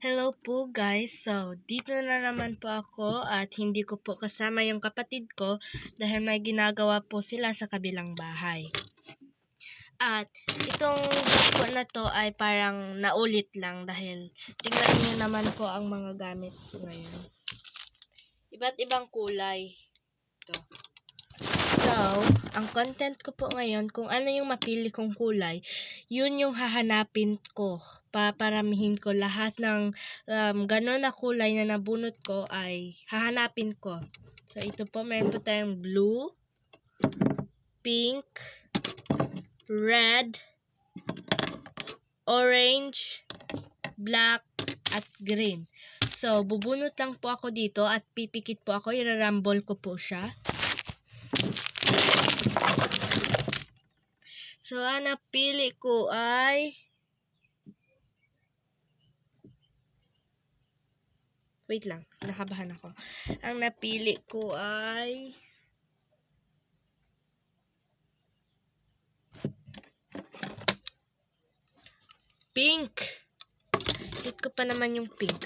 Hello po guys. So, dito na naman po ako at hindi ko po kasama yung kapatid ko dahil may ginagawa po sila sa kabilang bahay. At itong vlog po na to ay parang naulit lang dahil tingnan niyo naman po ang mga gamit ko ngayon. Iba't ibang kulay. Ito. So, ang content ko po ngayon, kung ano yung mapili kong kulay, yun yung hahanapin ko. Paparamihin ko lahat ng gano'n na kulay na nabunot ko ay hahanapin ko. So, ito po, meron po tayong blue, pink, red, orange, black, at green. So, bubunot lang po ako dito at pipikit po ako, irarambol ko po siya. So, ang napili ko ay wait lang, nakabahan ako. Ang napili ko ay pink. Hit ko pa naman yung pink.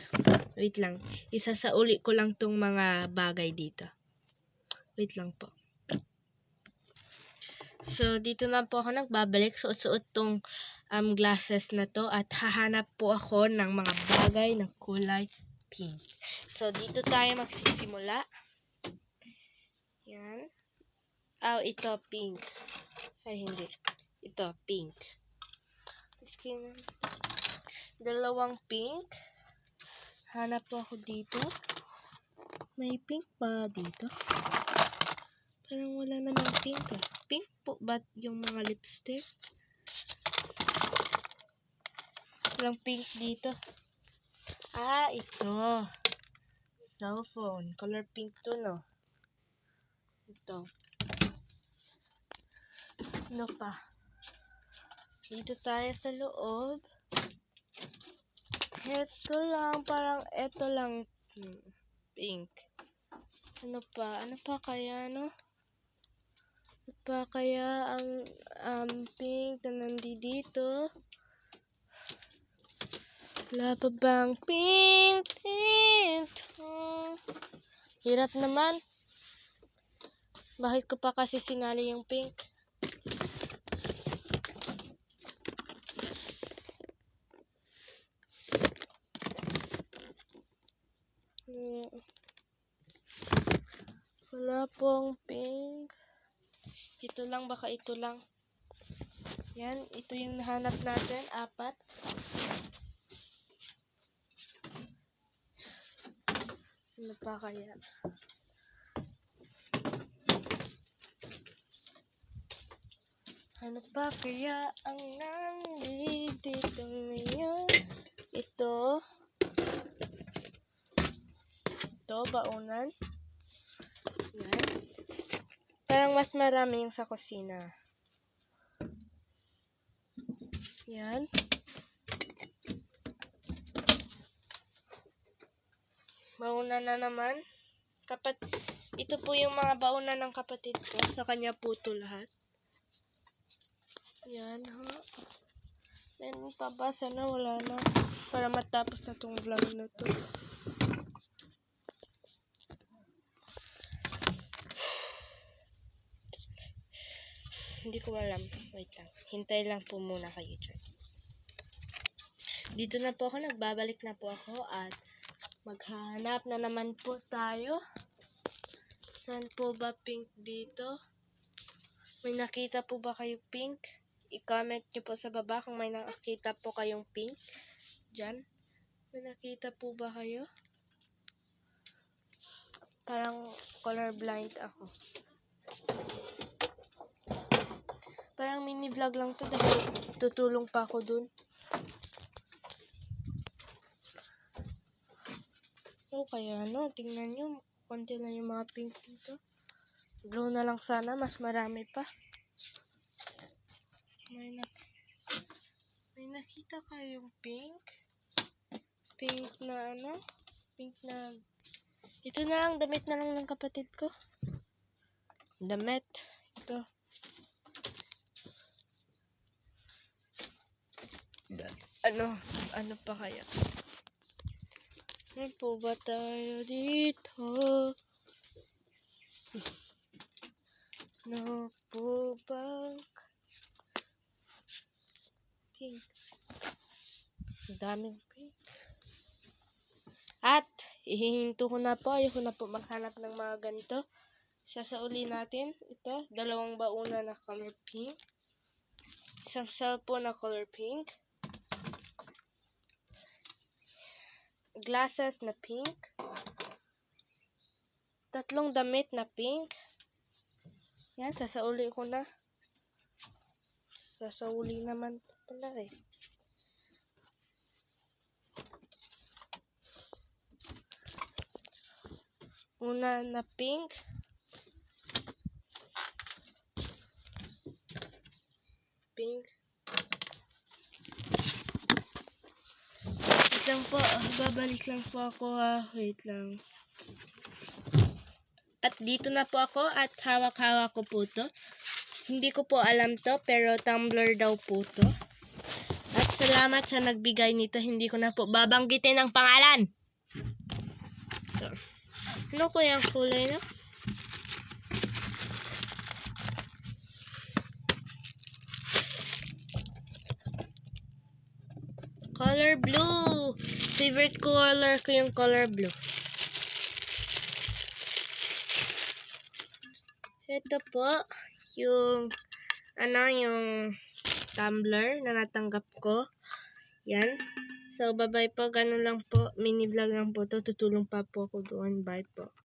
Wait lang, isasauli ko lang tong mga bagay dito. Wait lang po. So, dito na po ako nagbabalik. Suot-suot tong glasses na to at hahanap po ako ng mga bagay na kulay pink. So, dito tayo magsisimula. Yan. Ito pink. Ay, hindi. Ito, pink. Dalawang pink. Hanap po ako dito. May pink pa dito? Parang wala namang pink ah. Pink po ba yung mga lipstick? Walang pink dito. Ito. Cellphone. Color pink to, no? Ito. Ano pa? Dito tayo sa loob. Ito lang. Parang ito lang. Pink. Ano pa? Ano pa kaya, no? Ano pa kaya ang pink na nandito? Wala pa bang pink? Hirap naman. Bakit ko pa kasi sinali yung pink? Wala pong pink. Ito lang, baka ito lang. Yan, ito yung nahanap natin. 4. Ano pa kaya? Ano pa kaya ang nandito ngayon? Ito, baunan. Yan. Parang mas marami yung sa kusina. Yan. Baunan na naman. Ito po yung mga baunan ng kapatid ko. Sa kanya po ito lahat. Yan, ha. Meron pa ba? Sana wala na. Para matapos na tong vlog na to. Hindi ko alam. Wait lang. Hintay lang po muna kayo dyan. Dito na po ako. Nagbabalik na po ako. At maghanap na naman po tayo. Saan po ba pink dito? May nakita po ba kayo pink? I-comment nyo po sa baba kung may nakita po kayong pink. Diyan. May nakita po ba kayo? Parang colorblind ako. Parang mini vlog lang to dahil tutulong pa ako dun. Kaya no, tingnan nyo. Konti lang yung mga pink dito. Blue na lang sana, mas marami pa. May nakita kayong pink? Pink na ano? Pink na... Ito na lang, damit na lang ng kapatid ko. Damit. Ito. Ano pa kaya? Saan po ba tayo dito? No po bang pink? Ang daming pink. At ihihinto ko na po. Ayoko na po maghanap ng mga ganito. Sasauli natin. Ito, 2 bauna na color pink. Isang cellphone na color pink. Glasses na pink. 3 damit na pink. Yan, sasauli ko na. Sasauli naman pala eh. Una na pink. Pink. Wait lang po. Babalik lang po ako ha. Wait lang. At dito na po ako at hawak-hawak ko po to. Hindi ko po alam to pero tumbler daw po to. At salamat sa nagbigay nito. Hindi ko na po babanggitin ang pangalan. So, ano ko yung kulay na? Color blue. Favorite color ko yung color blue. Ito po, yung yung tumbler na natanggap ko. Yan. So, bye-bye po. Ganun lang po. Mini vlog lang po to. Tutulong pa po ako doon. Bye po.